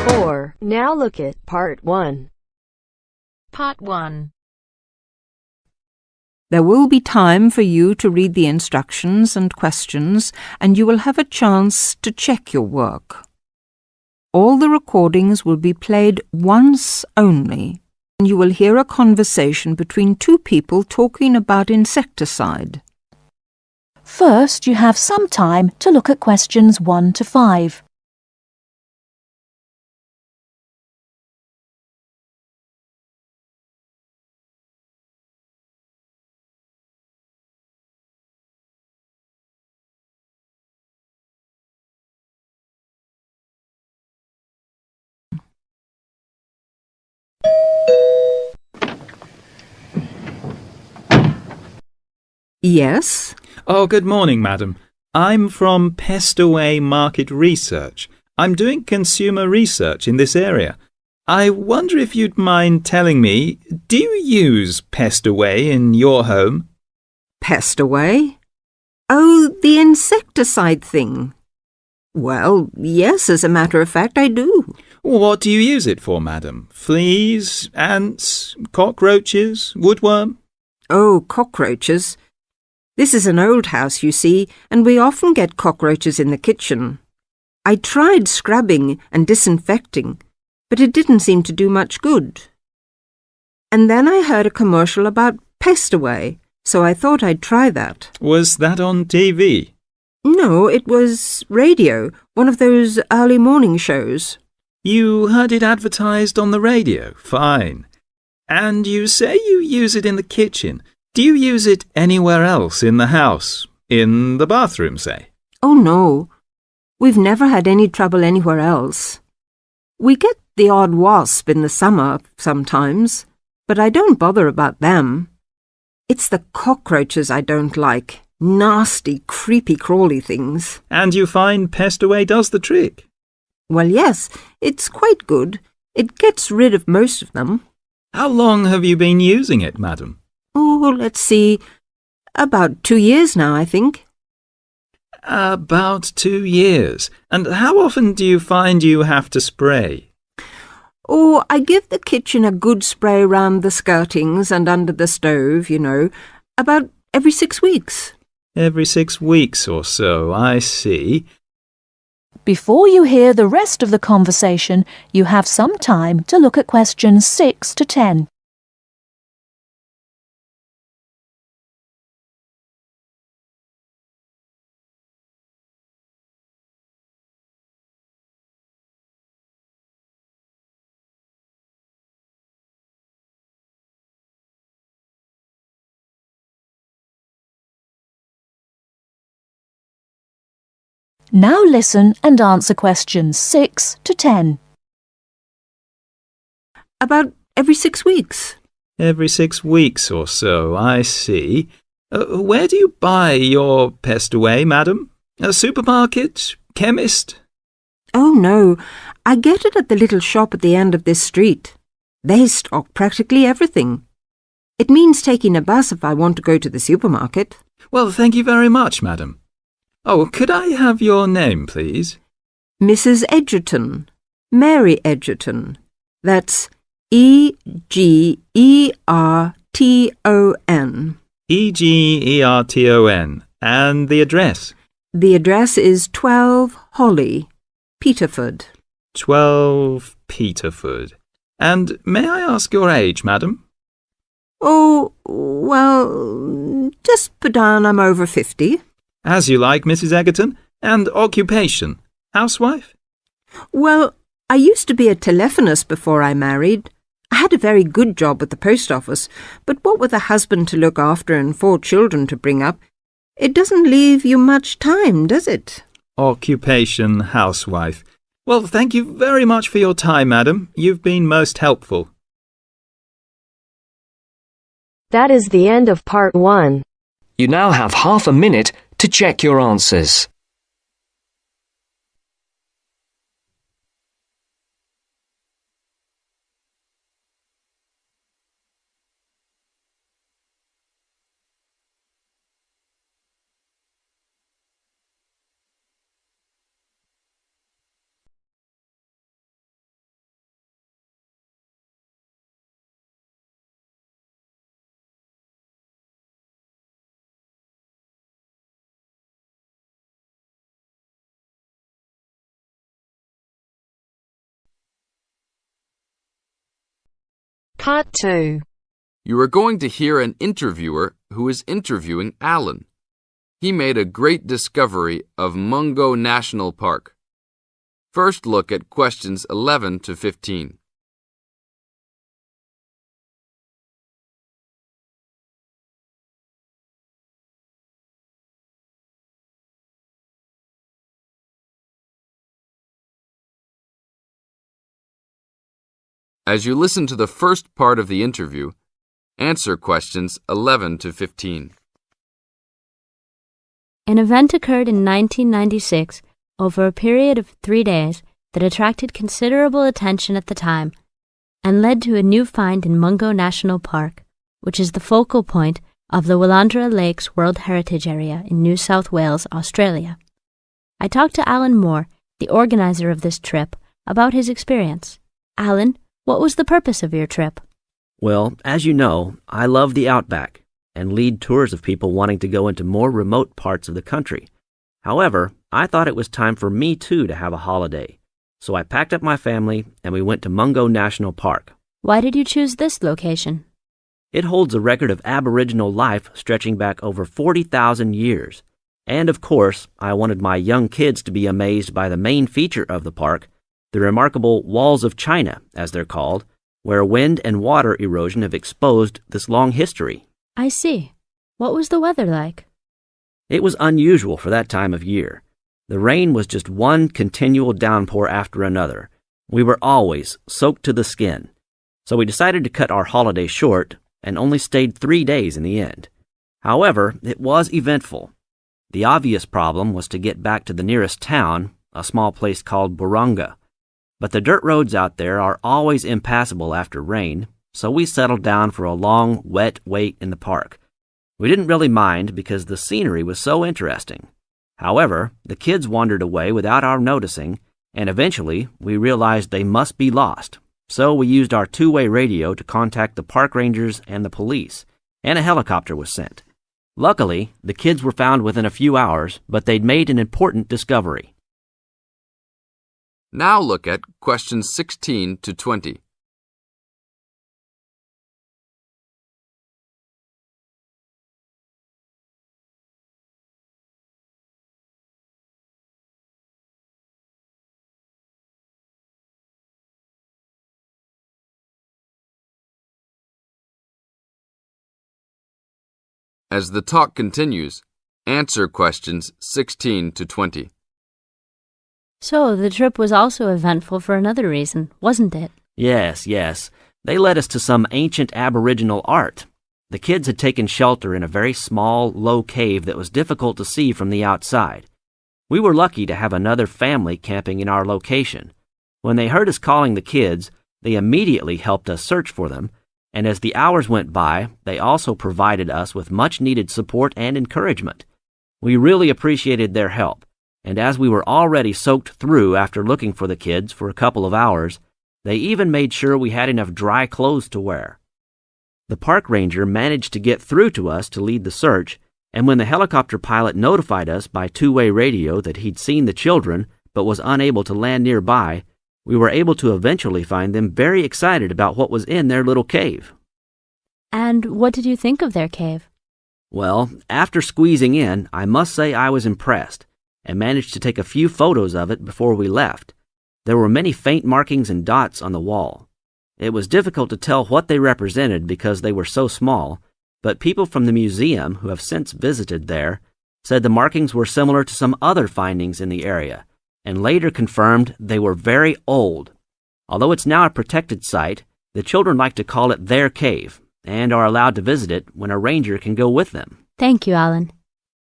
4. Now look at Part 1. Part 1. There will be time for you to read the instructions and questions, and you will have a chance to check your work. All the recordings will be played once only, and you will hear a conversation between two people talking about insecticide. First, you have some time to look at questions 1 to 5. Yes? Oh, good morning, madam. I'm from Pest Away Market Research. I'm doing consumer research in this area. I wonder if you'd mind telling me, do you use Pest Away in your home? Pest Away? Oh, the insecticide thing. Well, yes, as a matter of fact, I do. What do you use it for, madam? Fleas, ants, cockroaches, woodworm? Oh, cockroaches. This is an old house, you see, and we often get cockroaches in the kitchen. I tried scrubbing and disinfecting, but it didn't seem to do much good. And then I heard a commercial about Pest Away, so I thought I'd try that. Was that on TV? No, it was radio, one of those early morning shows. You heard it advertised on the radio? Fine. And you say you use it in the kitchen. Do you use it anywhere else in the house? In the bathroom, say? Oh, no. We've never had any trouble anywhere else. We get the odd wasp in the summer sometimes, but I don't bother about them. It's the cockroaches I don't like. Nasty, creepy, crawly things. And you find Pest Away does the trick? Well, yes, it's quite good. It gets rid of most of them. How long have you been using it, madam? Oh, let's see. About 2 years now, I think. About 2 years. And how often do you find you have to spray? Oh, I give the kitchen a good spray round the skirtings and under the stove, you know, about every 6 weeks. Every 6 weeks or so, I see. Before you hear the rest of the conversation, you have some time to look at questions 6 to 10. Now listen and answer questions 6 to 10. About every 6 weeks. Every 6 weeks or so, I see. Where do you buy your Pest Away, madam? A supermarket? Chemist? Oh, no. I get it at the little shop at the end of this street. They stock practically everything. It means taking a bus if I want to go to the supermarket. Well, thank you very much, madam. Oh, could I have your name, please? Mrs. Edgerton. Mary Edgerton. That's Egerton. Egerton. And the address? The address is 12 Holly, Peterford. 12 Peterford. And may I ask your age, madam? Oh, well, just put down I'm over 50. As you like, Mrs. Egerton. And occupation? Housewife? Well, I used to be a telephonist before I married. I had a very good job at the post office, but what with a husband to look after and 4 children to bring up, it doesn't leave you much time, does it? Occupation, housewife. Well, thank you very much for your time, madam. You've been most helpful. That is the end of Part 1. You now have half a minute to check your answers. Part 2. You are going to hear an interviewer who is interviewing Alan. He made a great discovery of Mungo National Park. First, look at questions 11 to 15. As you listen to the first part of the interview, answer questions 11 to 15. An event occurred in 1996 over a period of 3 days that attracted considerable attention at the time and led to a new find in Mungo National Park, which is the focal point of the Willandra Lakes World Heritage Area in New South Wales, Australia. I talked to Alan Moore, the organizer of this trip, about his experience. Alan, what was the purpose of your trip? Well, as you know, I love the outback and lead tours of people wanting to go into more remote parts of the country. However, I thought it was time for me too to have a holiday. So I packed up my family and we went to Mungo National Park. Why did you choose this location? It holds a record of Aboriginal life stretching back over 40,000 years. And of course, I wanted my young kids to be amazed by the main feature of the park, the remarkable Walls of China, as they're called, where wind and water erosion have exposed this long history. I see. What was the weather like? It was unusual for that time of year. The rain was just one continual downpour after another. We were always soaked to the skin. So we decided to cut our holiday short and only stayed 3 days in the end. However, it was eventful. The obvious problem was to get back to the nearest town, a small place called Burunga. But the dirt roads out there are always impassable after rain, so we settled down for a long, wet wait in the park. We didn't really mind because the scenery was so interesting. However, the kids wandered away without our noticing, and eventually we realized they must be lost. So we used our two-way radio to contact the park rangers and the police, and a helicopter was sent. Luckily, the kids were found within a few hours, but they'd made an important discovery. Now look at questions 16 to 20. As the talk continues, answer questions 16 to 20. So, the trip was also eventful for another reason, wasn't it? Yes. They led us to some ancient Aboriginal art. The kids had taken shelter in a very small, low cave that was difficult to see from the outside. We were lucky to have another family camping in our location. When they heard us calling the kids, they immediately helped us search for them, and as the hours went by, they also provided us with much-needed support and encouragement. We really appreciated their help, and as we were already soaked through after looking for the kids for a couple of hours, they even made sure we had enough dry clothes to wear. The park ranger managed to get through to us to lead the search, and when the helicopter pilot notified us by two-way radio that he'd seen the children but was unable to land nearby, we were able to eventually find them very excited about what was in their little cave. And what did you think of their cave? Well, after squeezing in, I must say I was impressed, and managed to take a few photos of it before we left. There were many faint markings and dots on the wall. It was difficult to tell what they represented because they were so small, but people from the museum who have since visited there said the markings were similar to some other findings in the area, and later confirmed they were very old. Although it's now a protected site, the children like to call it their cave, and are allowed to visit it when a ranger can go with them. Thank you, Alan.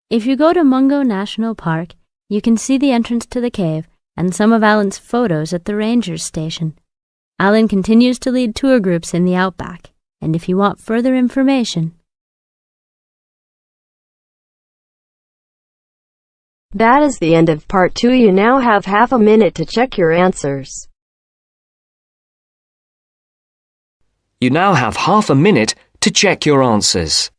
If you go to Mungo National Park, you can see the entrance to the cave and some of Alan's photos at the ranger's station. Alan continues to lead tour groups in the outback, and if you want further information... That is the end of part 2. You now have half a minute to check your answers. You now have half a minute to check your answers.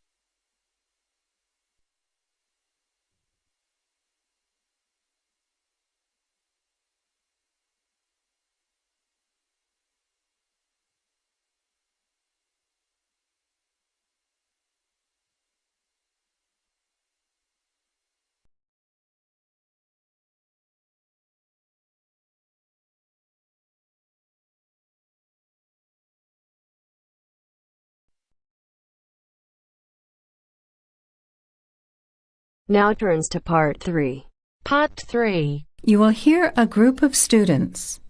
Now turns to part 3. Part 3. You will hear a group of students,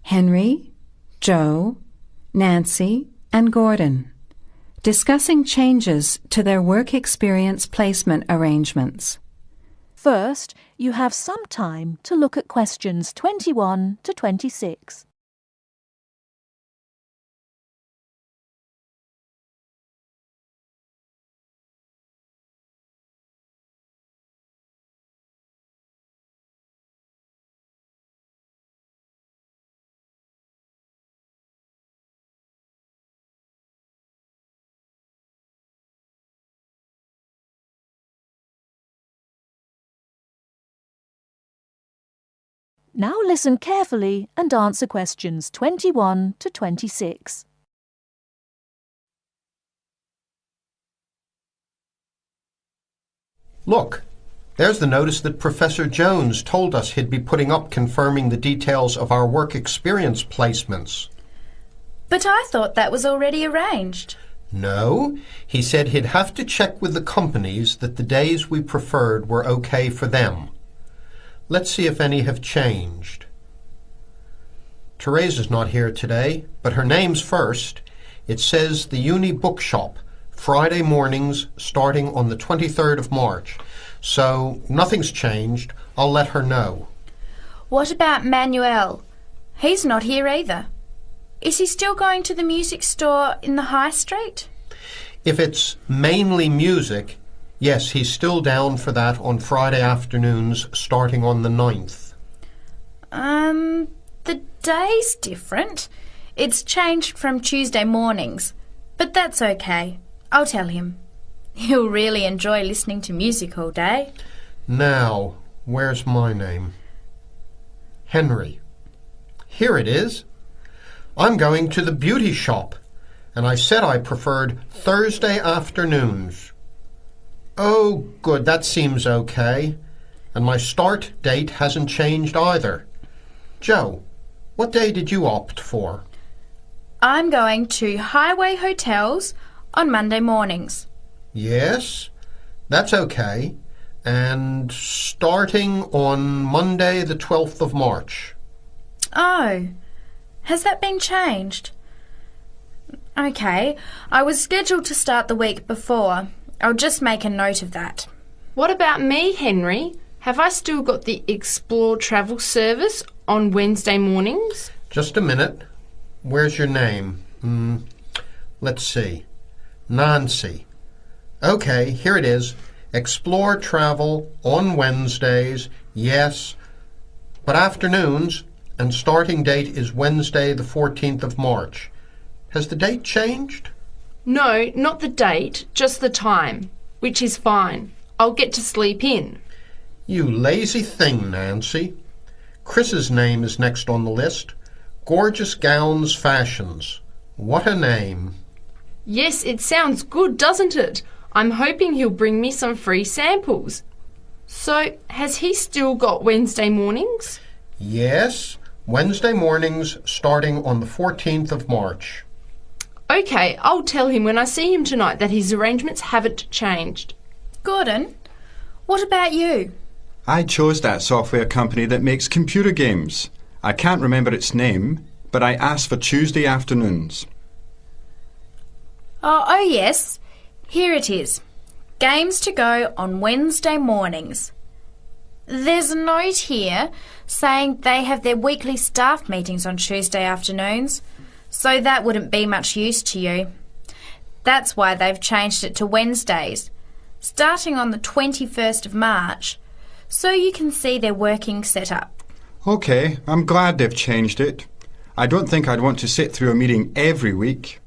Henry, Joe, Nancy, and Gordon, discussing changes to their work experience placement arrangements. First, you have some time to look at questions 21 to 26. Now listen carefully and answer questions 21 to 26. Look, there's the notice that Professor Jones told us he'd be putting up confirming the details of our work experience placements. But I thought that was already arranged. No, he said he'd have to check with the companies that the days we preferred were okay for them. Let's see if any have changed. Teresa's not here today, but her name's first. It says the Uni Bookshop, Friday mornings starting on the 23rd of March. So nothing's changed. I'll let her know. What about Manuel? He's not here either. Is he still going to the music store in the High Street? If it's mainly music, yes, he's still down for that on Friday afternoons starting on the 9th. The day's different. It's changed from Tuesday mornings, but that's okay. I'll tell him. He'll really enjoy listening to music all day. Now, where's my name? Henry. Here it is. I'm going to the beauty shop, and I said I preferred Thursday afternoons. Oh, good, that seems okay. And my start date hasn't changed either. Joe, what day did you opt for? I'm going to Highway Hotels on Monday mornings. Yes, that's okay. And starting on Monday the 12th of March. Oh, has that been changed? Okay, I was scheduled to start the week before. I'll just make a note of that. What about me, Henry? Have I still got the Explore travel service on Wednesday mornings? Just a minute. Where's your name? Let's see. Nancy. Okay, here it is. Explore travel on Wednesdays, yes, but afternoons, and starting date is Wednesday the 14th of March. Has the date changed? No, not the date, just the time, which is fine. I'll get to sleep in. You lazy thing, Nancy. Chris's name is next on the list. Gorgeous Gowns Fashions. What a name. Yes, it sounds good, doesn't it? I'm hoping he'll bring me some free samples. So, has he still got Wednesday mornings? Yes, Wednesday mornings starting on the 14th of March. Okay, I'll tell him when I see him tonight that his arrangements haven't changed. Gordon, what about you? I chose that software company that makes computer games. I can't remember its name, but I asked for Tuesday afternoons. Oh yes. Here it is. Games to go on Wednesday mornings. There's a note here saying they have their weekly staff meetings on Tuesday afternoons, so that wouldn't be much use to you. That's why they've changed it to Wednesdays, starting on the 21st of March, so you can see their working setup. OK, I'm glad they've changed it. I don't think I'd want to sit through a meeting every week.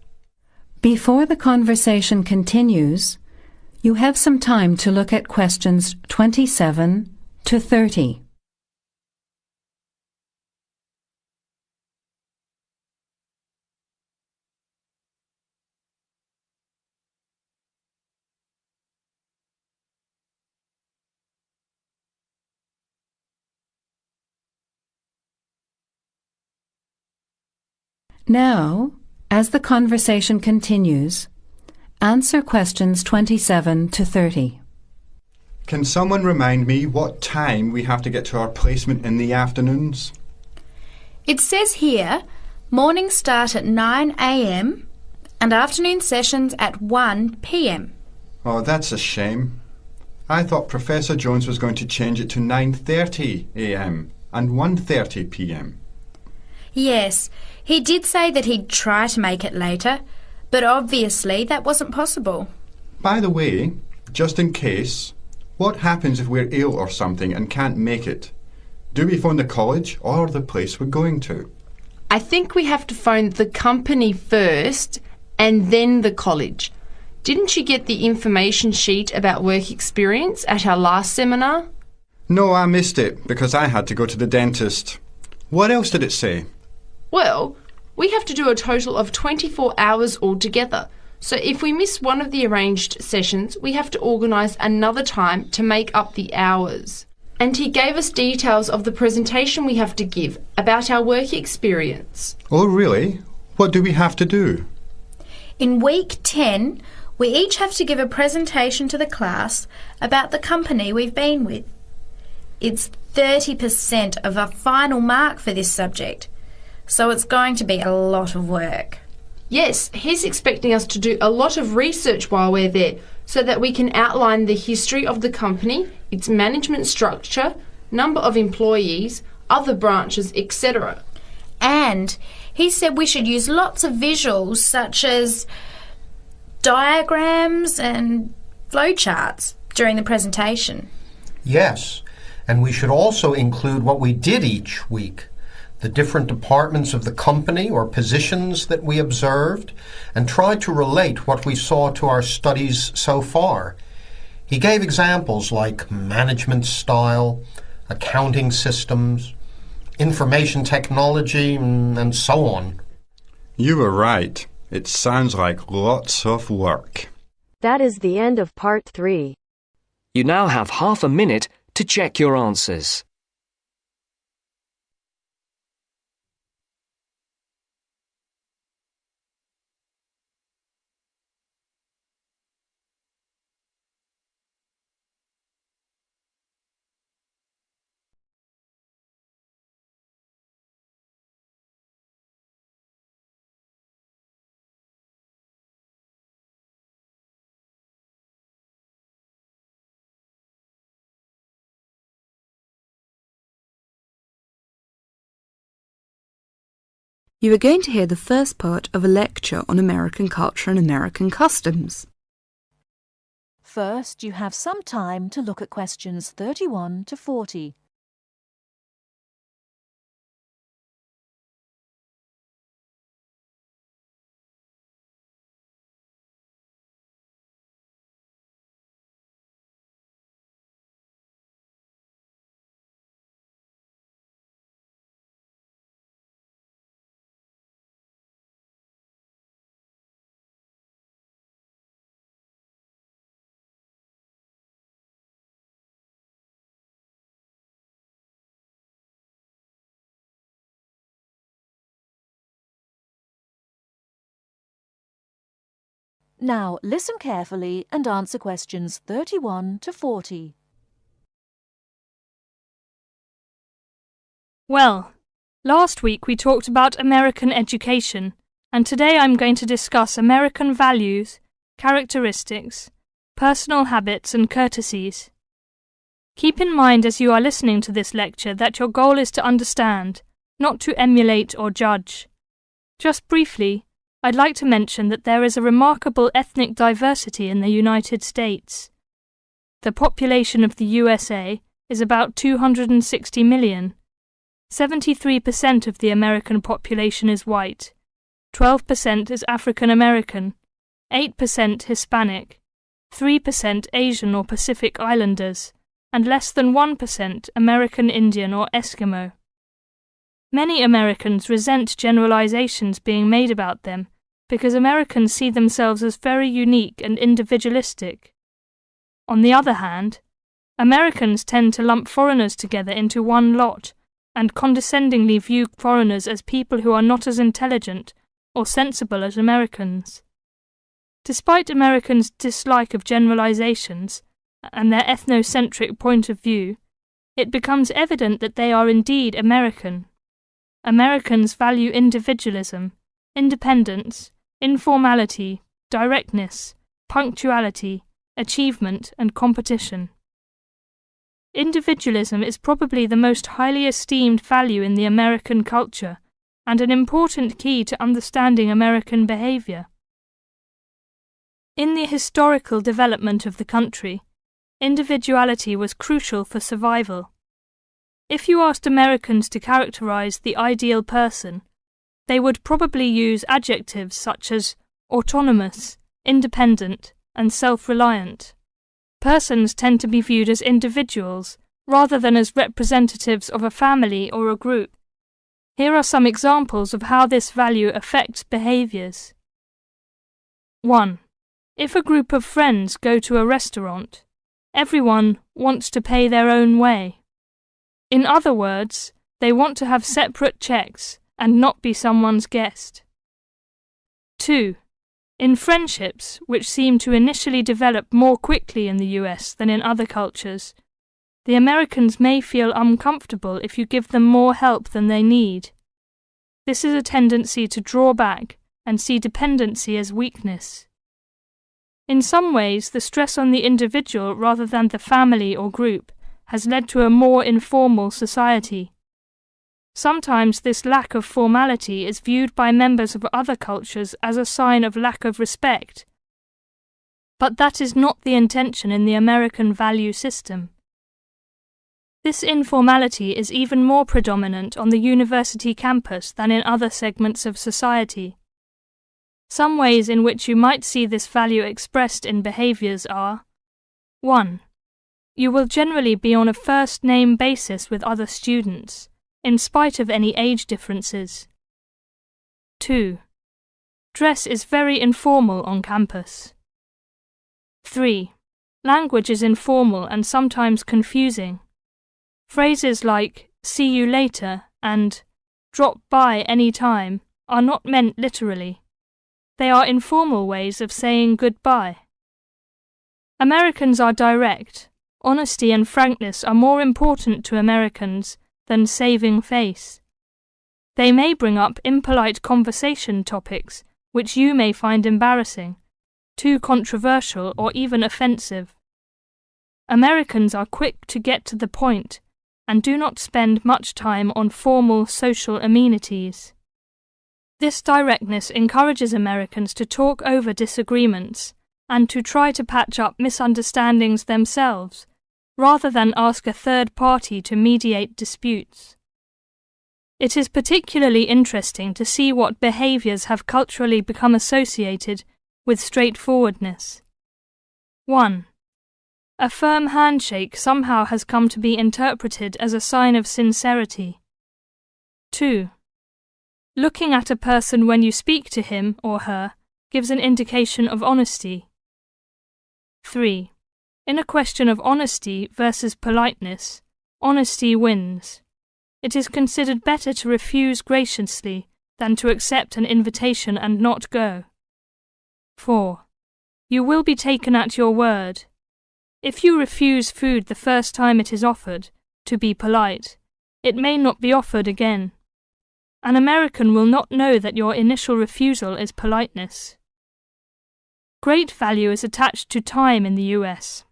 Before the conversation continues, you have some time to look at questions 27 to 30. Now, as the conversation continues, answer questions 27 to 30. Can someone remind me what time we have to get to our placement in the afternoons? It says here, mornings start at 9 a.m. and afternoon sessions at 1 p.m. Oh, that's a shame. I thought Professor Jones was going to change it to 9:30 a.m. and 1:30 p.m. Yes, he did say that he'd try to make it later, but obviously that wasn't possible. By the way, just in case, what happens if we're ill or something and can't make it? Do we phone the college or the place we're going to? I think we have to phone the company first and then the college. Didn't you get the information sheet about work experience at our last seminar? No, I missed it because I had to go to the dentist. What else did it say? Well, we have to do a total of 24 hours altogether. So if we miss one of the arranged sessions, we have to organise another time to make up the hours. And he gave us details of the presentation we have to give about our work experience. Oh, really? What do we have to do? In week 10, we each have to give a presentation to the class about the company we've been with. It's 30% of our final mark for this subject, so it's going to be a lot of work. Yes, he's expecting us to do a lot of research while we're there so that we can outline the history of the company, its management structure, number of employees, other branches, etc. And he said we should use lots of visuals such as diagrams and flowcharts during the presentation. Yes, and we should also include what we did each week, the different departments of the company or positions that we observed, and try to relate what we saw to our studies so far. He gave examples like management style, accounting systems, information technology, and so on. You were right. It sounds like lots of work. That is the end of part 3. You now have half a minute to check your answers. You are going to hear the first part of a lecture on American culture and American customs. First, you have some time to look at questions 31 to 40. Now, listen carefully and answer questions 31 to 40. Well, last week we talked about American education, and today I'm going to discuss American values, characteristics, personal habits and courtesies. Keep in mind as you are listening to this lecture that your goal is to understand, not to emulate or judge. Just briefly, I'd like to mention that there is a remarkable ethnic diversity in the United States. The population of the USA is about 260 million. 73% of the American population is white, 12% is African American, 8% Hispanic, 3% Asian or Pacific Islanders, and less than 1% American Indian or Eskimo. Many Americans resent generalizations being made about them because Americans see themselves as very unique and individualistic. On the other hand, Americans tend to lump foreigners together into one lot and condescendingly view foreigners as people who are not as intelligent or sensible as Americans. Despite Americans' dislike of generalizations, and their ethnocentric point of view, it becomes evident that they are indeed American. Americans value individualism, independence, informality, directness, punctuality, achievement, and competition. Individualism is probably the most highly esteemed value in the American culture and an important key to understanding American behavior. In the historical development of the country, individuality was crucial for survival. If you asked Americans to characterize the ideal person, they would probably use adjectives such as autonomous, independent, and self-reliant. Persons tend to be viewed as individuals rather than as representatives of a family or a group. Here are some examples of how this value affects behaviors. 1. If a group of friends go to a restaurant, everyone wants to pay their own way. In other words, they want to have separate checks and not be someone's guest. 2. In friendships, which seem to initially develop more quickly in the US than in other cultures, the Americans may feel uncomfortable if you give them more help than they need. This is a tendency to draw back and see dependency as weakness. In some ways, the stress on the individual rather than the family or group has led to a more informal society. Sometimes this lack of formality is viewed by members of other cultures as a sign of lack of respect. But that is not the intention in the American value system. This informality is even more predominant on the university campus than in other segments of society. Some ways in which you might see this value expressed in behaviors are: 1. You will generally be on a first-name basis with other students, in spite of any age differences. 2. Dress is very informal on campus. 3. Language is informal and sometimes confusing. Phrases like "see you later" and "drop by any time" are not meant literally. They are informal ways of saying goodbye. Americans are direct. Honesty and frankness are more important to Americans than saving face. They may bring up impolite conversation topics which you may find embarrassing, too controversial, or even offensive. Americans are quick to get to the point and do not spend much time on formal social amenities. This directness encourages Americans to talk over disagreements and to try to patch up misunderstandings themselves, rather than ask a third party to mediate disputes. It is particularly interesting to see what behaviors have culturally become associated with straightforwardness. 1. A firm handshake somehow has come to be interpreted as a sign of sincerity. 2. Looking at a person when you speak to him or her gives an indication of honesty. 3. In a question of honesty versus politeness, honesty wins. It is considered better to refuse graciously than to accept an invitation and not go. 4. You will be taken at your word. If you refuse food the first time it is offered, to be polite, it may not be offered again. An American will not know that your initial refusal is politeness. Great value is attached to time in the US.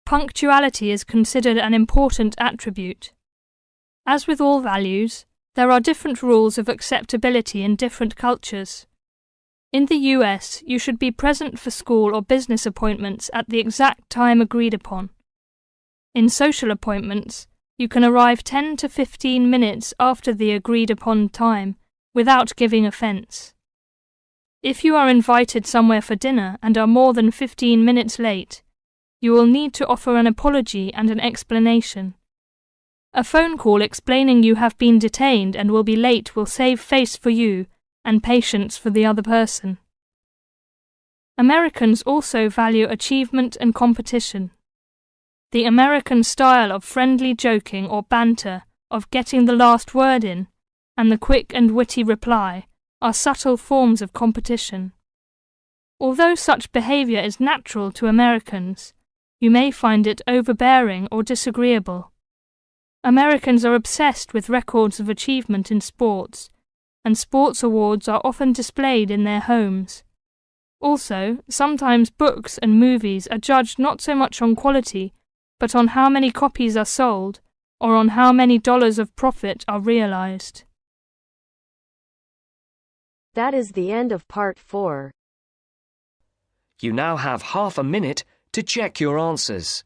Punctuality is considered an important attribute. As with all values, there are different rules of acceptability in different cultures. In the US, you should be present for school or business appointments at the exact time agreed upon. In social appointments, you can arrive 10 to 15 minutes after the agreed upon time without giving offence. If you are invited somewhere for dinner and are more than 15 minutes late, you will need to offer an apology and an explanation. A phone call explaining you have been detained and will be late will save face for you and patience for the other person. Americans also value achievement and competition. The American style of friendly joking or banter, of getting the last word in, and the quick and witty reply are subtle forms of competition. Although such behavior is natural to Americans, You may find it overbearing or disagreeable. Americans are obsessed with records of achievement in sports, and sports awards are often displayed in their homes. Also, sometimes books and movies are judged not so much on quality, but on how many copies are sold, or on how many dollars of profit are realized. That is the end of part 4. You now have half a minute to check your answers.